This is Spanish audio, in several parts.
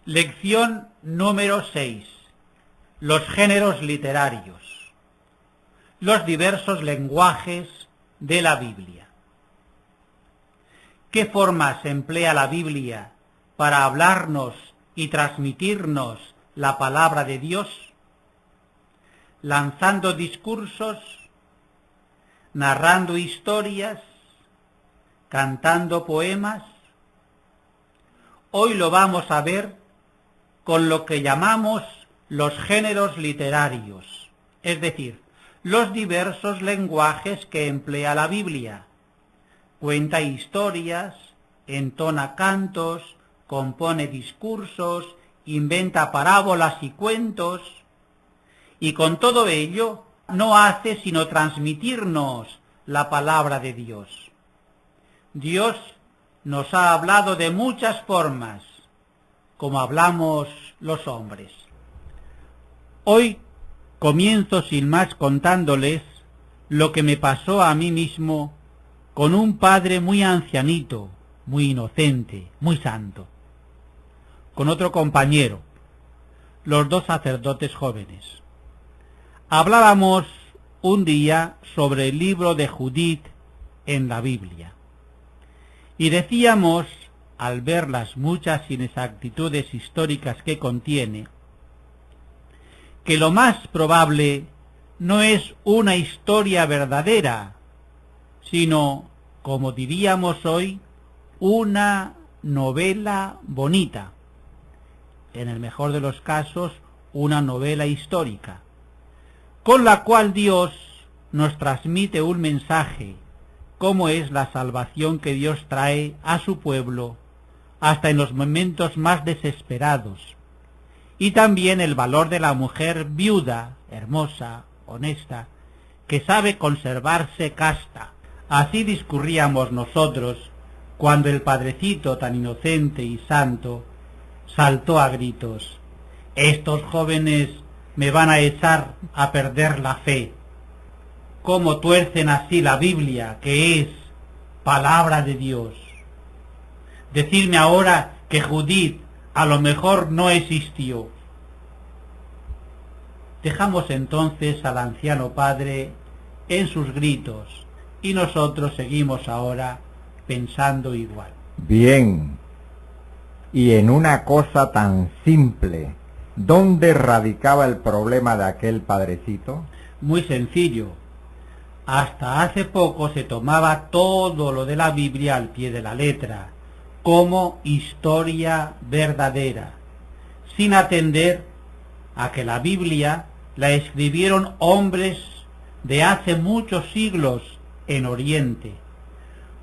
Lección número 6. Los géneros literarios. Los diversos lenguajes de la Biblia. ¿Qué formas emplea la Biblia para hablarnos y transmitirnos la palabra de Dios? Lanzando discursos, narrando historias, cantando poemas. Hoy lo vamos a ver con lo que llamamos los géneros literarios, es decir, los diversos lenguajes que emplea la Biblia. Cuenta historias, entona cantos, compone discursos, inventa parábolas y cuentos, y con todo ello no hace sino transmitirnos la palabra de Dios. Dios nos ha hablado de muchas formas, como hablamos los hombres. Hoy comienzo sin más contándoles lo que me pasó a mí mismo con un padre muy ancianito, muy inocente, muy santo, con otro compañero, los dos sacerdotes jóvenes. Hablábamos un día sobre el libro de Judith en la Biblia y decíamos, al ver las muchas inexactitudes históricas que contiene, que lo más probable no es una historia verdadera, sino, como diríamos hoy, una novela bonita, en el mejor de los casos, una novela histórica, con la cual Dios nos transmite un mensaje, como es la salvación que Dios trae a su pueblo, hasta en los momentos más desesperados, y también el valor de la mujer viuda, hermosa, honesta, que sabe conservarse casta. Así discurríamos nosotros cuando el padrecito tan inocente y santo saltó a gritos: estos jóvenes me van a echar a perder la fe. ¿Cómo tuercen así la Biblia, que es palabra de Dios? Decirme ahora que Judith a lo mejor no existió. Dejamos entonces al anciano padre en sus gritos y nosotros seguimos ahora pensando igual. Bien, y en una cosa tan simple, ¿dónde radicaba el problema de aquel padrecito? Muy sencillo. Hasta hace poco se tomaba todo lo de la Biblia al pie de la letra, como historia verdadera, sin atender a que la Biblia la escribieron hombres de hace muchos siglos en Oriente,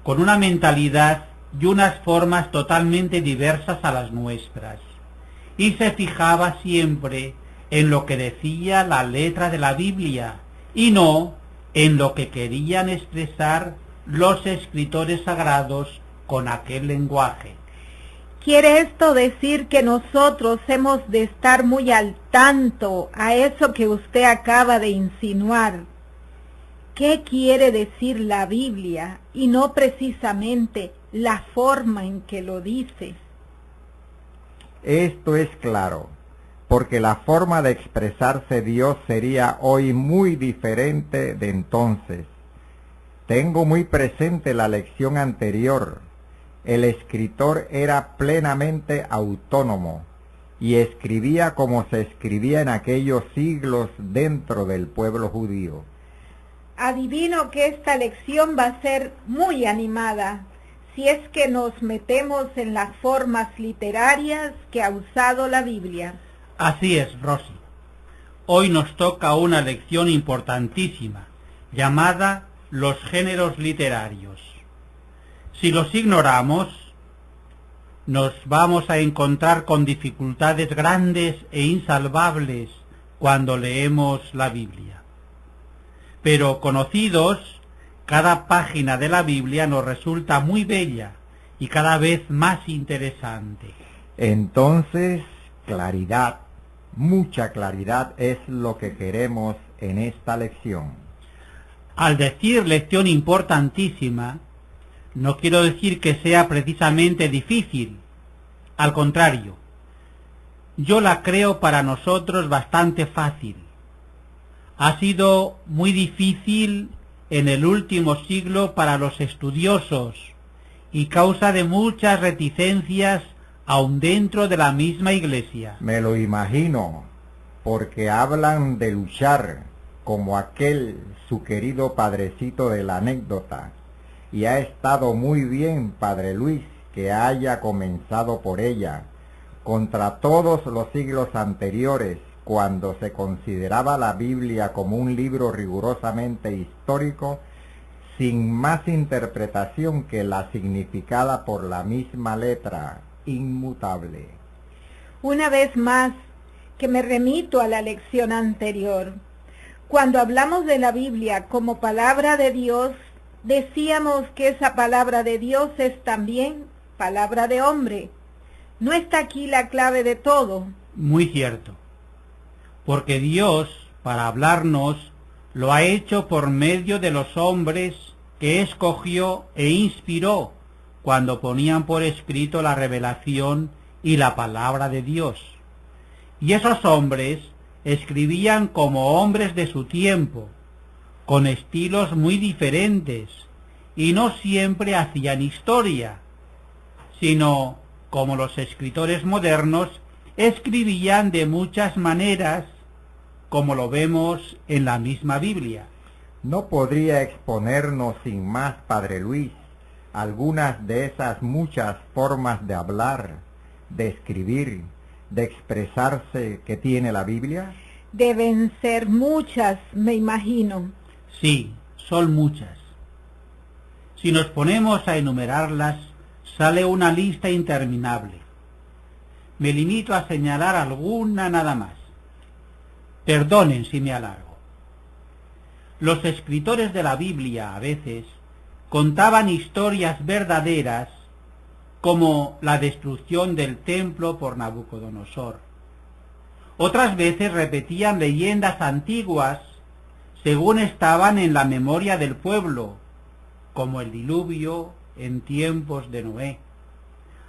con una mentalidad y unas formas totalmente diversas a las nuestras, y se fijaba siempre en lo que decía la letra de la Biblia, y no en lo que querían expresar los escritores sagrados con aquel lenguaje. ¿Quiere esto decir que nosotros hemos de estar muy al tanto a eso que usted acaba de insinuar? ¿Qué quiere decir la Biblia y no precisamente la forma en que lo dice? Esto es claro, porque la forma de expresarse Dios sería hoy muy diferente de entonces. Tengo muy presente la lección anterior. El escritor era plenamente autónomo y escribía como se escribía en aquellos siglos dentro del pueblo judío. Adivino que esta lección va a ser muy animada, si es que nos metemos en las formas literarias que ha usado la Biblia. Así es, Rosy. Hoy nos toca una lección importantísima, llamada los géneros literarios. Si los ignoramos, nos vamos a encontrar con dificultades grandes e insalvables cuando leemos la Biblia. Pero conocidos, cada página de la Biblia nos resulta muy bella y cada vez más interesante. Entonces, claridad, mucha claridad es lo que queremos en esta lección. Al decir lección importantísima, no quiero decir que sea precisamente difícil. Al contrario, yo la creo para nosotros bastante fácil. Ha sido muy difícil en el último siglo para los estudiosos y causa de muchas reticencias aun dentro de la misma Iglesia. Me lo imagino, porque hablan de luchar, como aquel su querido padrecito de la anécdota, y ha estado muy bien, Padre Luis, que haya comenzado por ella, contra todos los siglos anteriores, cuando se consideraba la Biblia como un libro rigurosamente histórico, sin más interpretación que la significada por la misma letra, inmutable. Una vez más, que me remito a la lección anterior. Cuando hablamos de la Biblia como palabra de Dios, decíamos que esa palabra de Dios es también palabra de hombre. ¿No está aquí la clave de todo? Muy cierto, porque Dios, para hablarnos, lo ha hecho por medio de los hombres que escogió e inspiró cuando ponían por escrito la revelación y la palabra de Dios. Y esos hombres escribían como hombres de su tiempo, con estilos muy diferentes, y no siempre hacían historia, sino, como los escritores modernos, escribían de muchas maneras, como lo vemos en la misma Biblia. ¿No podría exponernos sin más, Padre Luis, algunas de esas muchas formas de hablar, de escribir, de expresarse que tiene la Biblia? Deben ser muchas, me imagino. Sí, son muchas. Si nos ponemos a enumerarlas, sale una lista interminable. Me limito a señalar alguna nada más. Perdonen si me alargo. Los escritores de la Biblia a veces contaban historias verdaderas, como la destrucción del templo por Nabucodonosor. Otras veces repetían leyendas antiguas según estaban en la memoria del pueblo, como el diluvio en tiempos de Noé.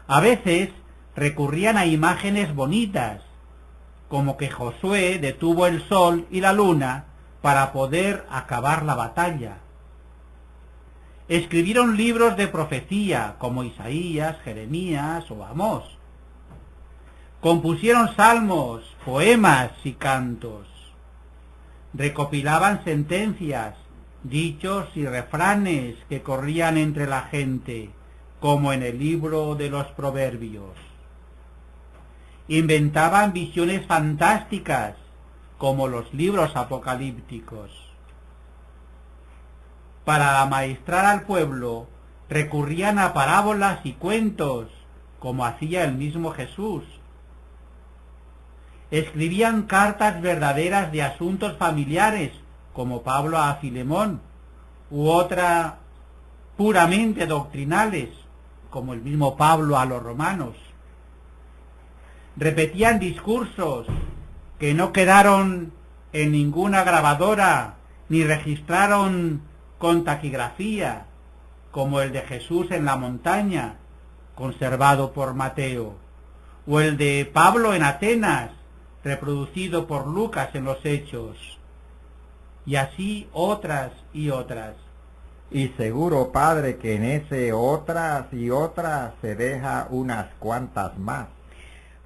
A veces recurrían a imágenes bonitas, como que Josué detuvo el sol y la luna para poder acabar la batalla. Escribieron libros de profecía, como Isaías, Jeremías o Amós. Compusieron salmos, poemas y cantos. Recopilaban sentencias, dichos y refranes que corrían entre la gente, como en el libro de los Proverbios. Inventaban visiones fantásticas, como los libros apocalípticos. Para amaestrar al pueblo, recurrían a parábolas y cuentos, como hacía el mismo Jesús. Escribían cartas verdaderas de asuntos familiares, como Pablo a Filemón, u otras puramente doctrinales, como el mismo Pablo a los romanos. Repetían discursos que no quedaron en ninguna grabadora, ni registraron con taquigrafía, como el de Jesús en la montaña, conservado por Mateo, o el de Pablo en Atenas, reproducido por Lucas en los Hechos, y así otras y otras. Y seguro, Padre, que en ese otras y otras se deja unas cuantas más.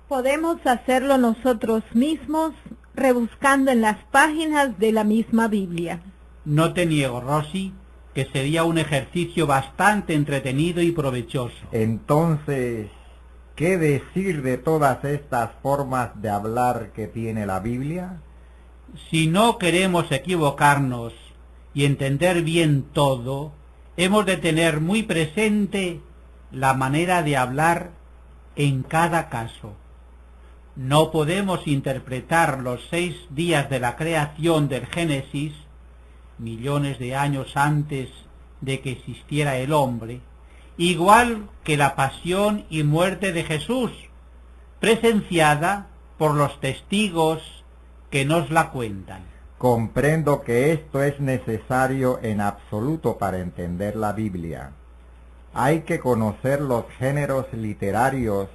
Podemos hacerlo nosotros mismos, rebuscando en las páginas de la misma Biblia. No te niego, Rosy, que sería un ejercicio bastante entretenido y provechoso. Entonces, ¿qué decir de todas estas formas de hablar que tiene la Biblia? Si no queremos equivocarnos y entender bien todo, hemos de tener muy presente la manera de hablar en cada caso. No podemos interpretar los 6 días de la creación del Génesis, millones de años antes de que existiera el hombre, igual que la pasión y muerte de Jesús, presenciada por los testigos que nos la cuentan. Comprendo que esto es necesario en absoluto para entender la Biblia. Hay que conocer los géneros literarios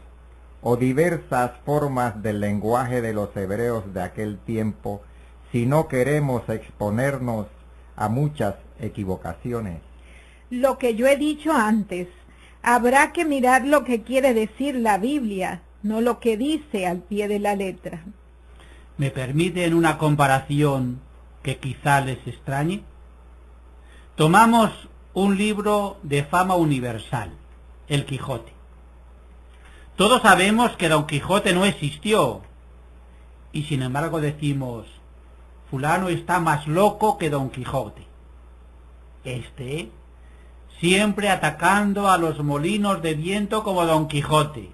o diversas formas del lenguaje de los hebreos de aquel tiempo si no queremos exponernos a muchas equivocaciones. Lo que yo he dicho antes, habrá que mirar lo que quiere decir la Biblia, no lo que dice al pie de la letra. ¿Me permiten una comparación que quizá les extrañe? Tomamos un libro de fama universal, El Quijote. Todos sabemos que Don Quijote no existió, y sin embargo decimos, fulano está más loco que Don Quijote. Siempre atacando a los molinos de viento como Don Quijote.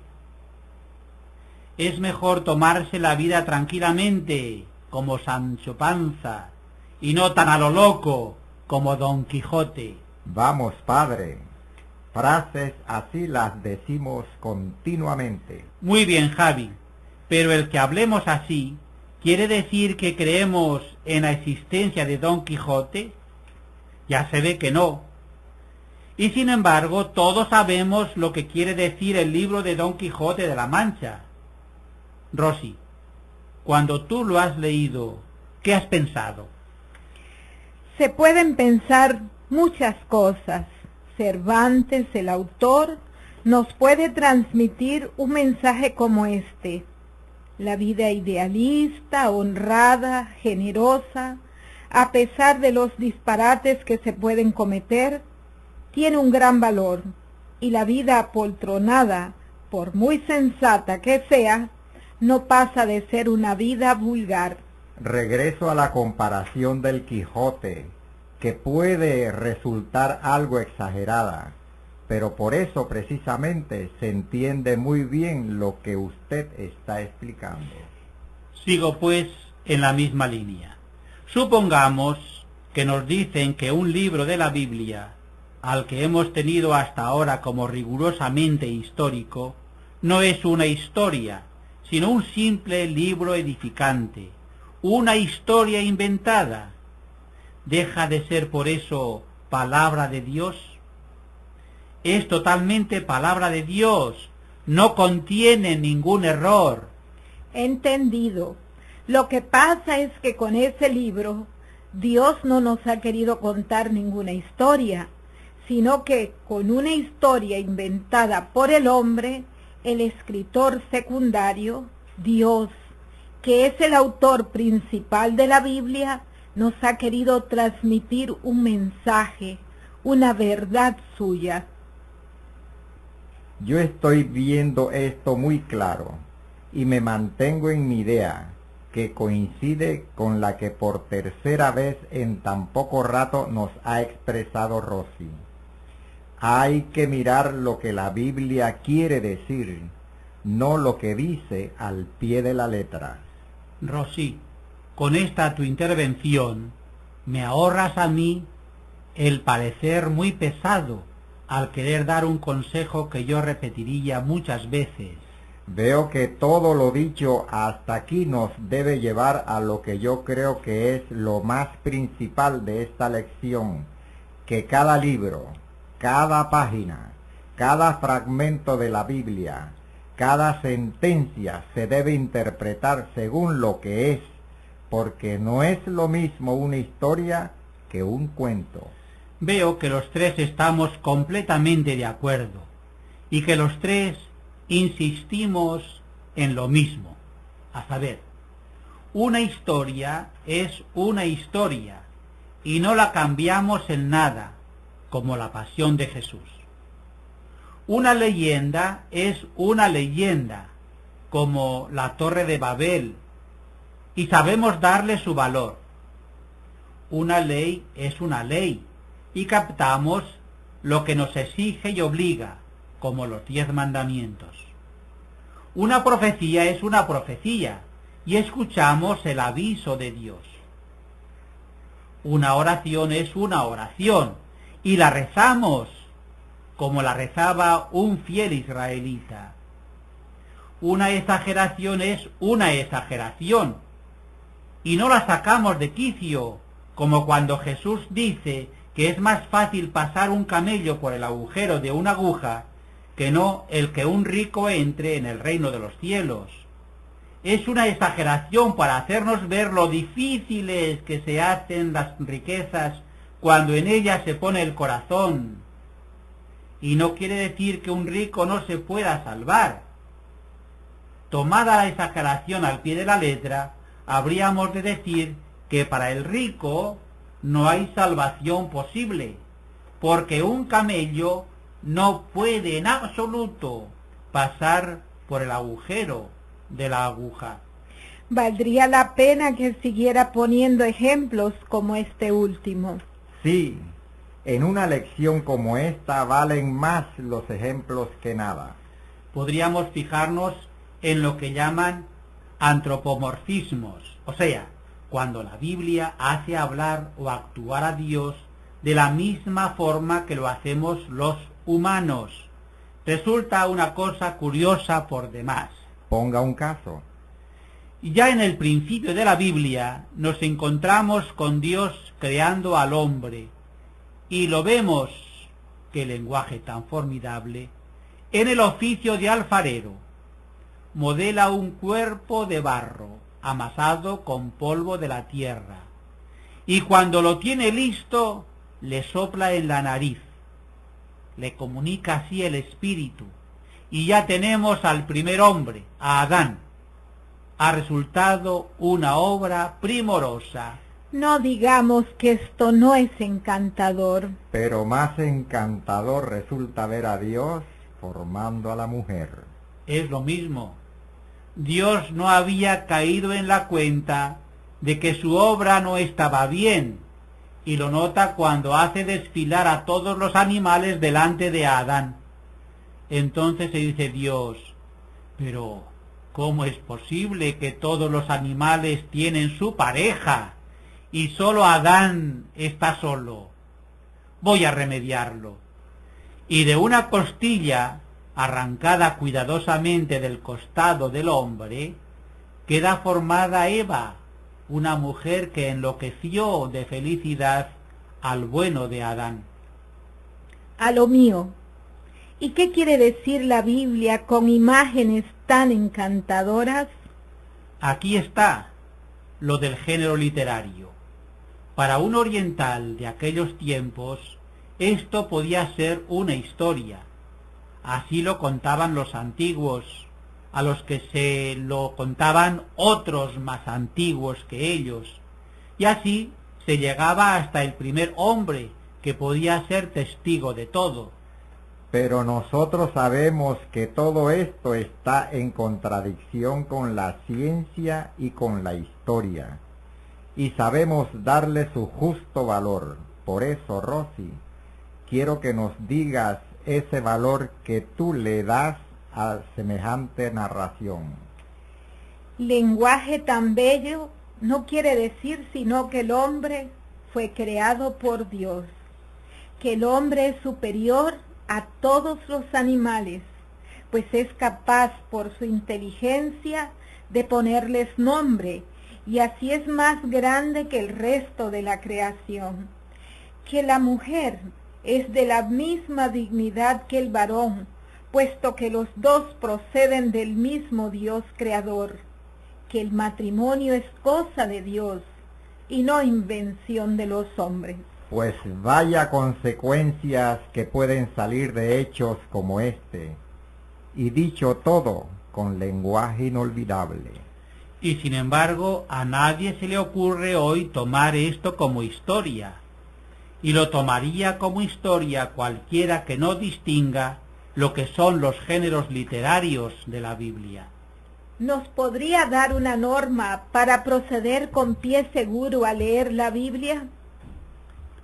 Es mejor tomarse la vida tranquilamente, como Sancho Panza, y no tan a lo loco, como Don Quijote. Vamos, padre, frases así las decimos continuamente. Muy bien, Javi, pero el que hablemos así, ¿quiere decir que creemos en la existencia de Don Quijote? Ya se ve que no. Y sin embargo, todos sabemos lo que quiere decir el libro de Don Quijote de la Mancha. Rosy, cuando tú lo has leído, ¿qué has pensado? Se pueden pensar muchas cosas. Cervantes, el autor, nos puede transmitir un mensaje como este. La vida idealista, honrada, generosa, a pesar de los disparates que se pueden cometer, tiene un gran valor, y la vida apoltronada, por muy sensata que sea, no pasa de ser una vida vulgar. Regreso a la comparación del Quijote, que puede resultar algo exagerada, pero por eso precisamente se entiende muy bien lo que usted está explicando. Sigo pues en la misma línea. Supongamos que nos dicen que un libro de la Biblia, al que hemos tenido hasta ahora como rigurosamente histórico, no es una historia, sino un simple libro edificante, una historia inventada. ¿Deja de ser por eso palabra de Dios? Es totalmente palabra de Dios, no contiene ningún error. Entendido. Lo que pasa es que con ese libro, Dios no nos ha querido contar ninguna historia, sino que con una historia inventada por el hombre, el escritor secundario, Dios, que es el autor principal de la Biblia, nos ha querido transmitir un mensaje, una verdad suya. Yo estoy viendo esto muy claro y me mantengo en mi idea, que coincide con la que por tercera vez en tan poco rato nos ha expresado Rosy. Hay que mirar lo que la Biblia quiere decir, no lo que dice al pie de la letra. Rosy, con esta tu intervención me ahorras a mí el parecer muy pesado al querer dar un consejo que yo repetiría muchas veces. Veo que todo lo dicho hasta aquí nos debe llevar a lo que yo creo que es lo más principal de esta lección, que cada libro, cada página, cada fragmento de la Biblia, cada sentencia se debe interpretar según lo que es, porque no es lo mismo una historia que un cuento. Veo que los tres estamos completamente de acuerdo y que los tres insistimos en lo mismo, a saber, una historia es una historia y no la cambiamos en nada, como la pasión de Jesús. Una leyenda es una leyenda, como la Torre de Babel, y sabemos darle su valor. Una ley es una ley, y captamos lo que nos exige y obliga, como los 10 mandamientos. Una profecía es una profecía, y escuchamos el aviso de Dios. Una oración es una oración, y la rezamos, como la rezaba un fiel israelita. Una exageración es una exageración, y no la sacamos de quicio, como cuando Jesús dice que es más fácil pasar un camello por el agujero de una aguja que no el que un rico entre en el reino de los cielos. Es una exageración para hacernos ver lo difíciles que se hacen las riquezas cuando en ellas se pone el corazón. Y no quiere decir que un rico no se pueda salvar. Tomada la exageración al pie de la letra, habríamos de decir que para el rico no hay salvación posible, porque un camello no puede en absoluto pasar por el agujero de la aguja. Valdría la pena que siguiera poniendo ejemplos como este último. Sí, en una lección como esta valen más los ejemplos que nada. Podríamos fijarnos en lo que llaman antropomorfismos, o sea, cuando la Biblia hace hablar o actuar a Dios de la misma forma que lo hacemos los humanos. Resulta una cosa curiosa por demás. Ponga un caso. Ya en el principio de la Biblia nos encontramos con Dios creando al hombre, y lo vemos, qué lenguaje tan formidable, en el oficio de alfarero. Modela un cuerpo de barro, amasado con polvo de la tierra, y cuando lo tiene listo, le sopla en la nariz, le comunica así el espíritu, y ya tenemos al primer hombre, a Adán. Ha resultado una obra primorosa. No digamos que esto no es encantador. Pero más encantador resulta ver a Dios formando a la mujer. Es lo mismo. Dios no había caído en la cuenta de que su obra no estaba bien, y lo nota cuando hace desfilar a todos los animales delante de Adán. Entonces se dice Dios, pero ¿cómo es posible que todos los animales tienen su pareja y solo Adán está solo? Voy a remediarlo. Y de una costilla arrancada cuidadosamente del costado del hombre, queda formada Eva, una mujer que enloqueció de felicidad al bueno de Adán. A lo mío. ¿Y qué quiere decir la Biblia con imágenes tan encantadoras? Aquí está lo del género literario. Para un oriental de aquellos tiempos, esto podía ser una historia. Así lo contaban los antiguos, a los que se lo contaban otros más antiguos que ellos, y así se llegaba hasta el primer hombre, que podía ser testigo de todo. Pero nosotros sabemos que todo esto está en contradicción con la ciencia y con la historia, y sabemos darle su justo valor. Por eso, Rosy, quiero que nos digas ese valor que tú le das a semejante narración. Lenguaje tan bello no quiere decir sino que el hombre fue creado por Dios, que el hombre es superior a todos los animales, pues es capaz por su inteligencia de ponerles nombre, y así es más grande que el resto de la creación, que la mujer es de la misma dignidad que el varón, puesto que los dos proceden del mismo Dios creador, que el matrimonio es cosa de Dios y no invención de los hombres. Pues vaya consecuencias que pueden salir de hechos como este, y dicho todo con lenguaje inolvidable. Y sin embargo, a nadie se le ocurre hoy tomar esto como historia, y lo tomaría como historia cualquiera que no distinga lo que son los géneros literarios de la Biblia. ¿Nos podría dar una norma para proceder con pie seguro a leer la Biblia?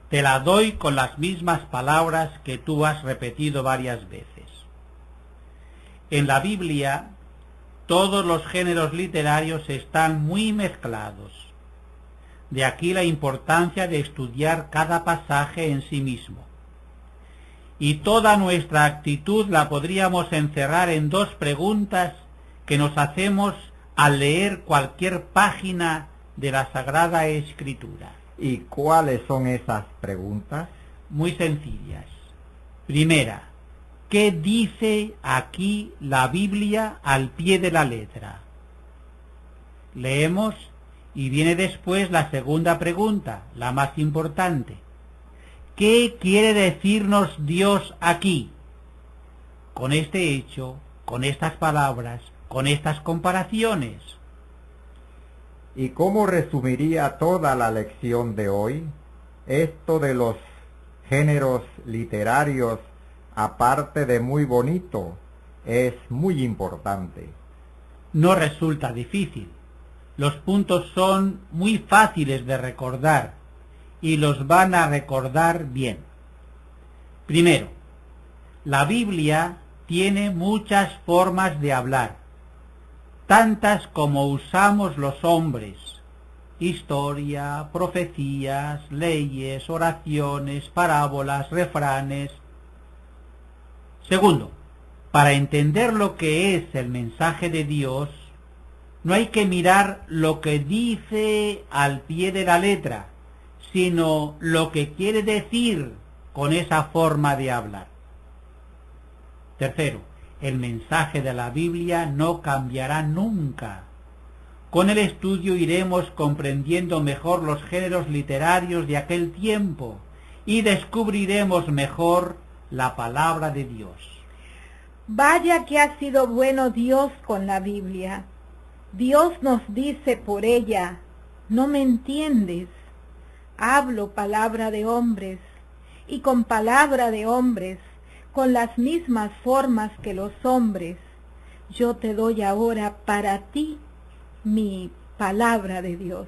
Te la doy con las mismas palabras que tú has repetido varias veces. En la Biblia, todos los géneros literarios están muy mezclados. De aquí la importancia de estudiar cada pasaje en sí mismo. Y toda nuestra actitud la podríamos encerrar en dos preguntas que nos hacemos al leer cualquier página de la Sagrada Escritura. ¿Y cuáles son esas preguntas? Muy sencillas. Primera, ¿qué dice aquí la Biblia al pie de la letra? Leemos y viene después la segunda pregunta, la más importante. ¿Qué quiere decirnos Dios aquí? Con este hecho, con estas palabras, con estas comparaciones. ¿Y cómo resumiría toda la lección de hoy? Esto de los géneros literarios, aparte de muy bonito, es muy importante. No resulta difícil. Los puntos son muy fáciles de recordar y los van a recordar bien. Primero, la Biblia tiene muchas formas de hablar, tantas como usamos los hombres: historia, profecías, leyes, oraciones, parábolas, refranes. Segundo, para entender lo que es el mensaje de Dios, no hay que mirar lo que dice al pie de la letra, sino lo que quiere decir con esa forma de hablar. Tercero, el mensaje de la Biblia no cambiará nunca. Con el estudio iremos comprendiendo mejor los géneros literarios de aquel tiempo y descubriremos mejor la palabra de Dios. Vaya que ha sido bueno Dios con la Biblia. Dios nos dice por ella: no me entiendes. Hablo palabra de hombres, y con palabra de hombres, con las mismas formas que los hombres, yo te doy ahora para ti mi palabra de Dios.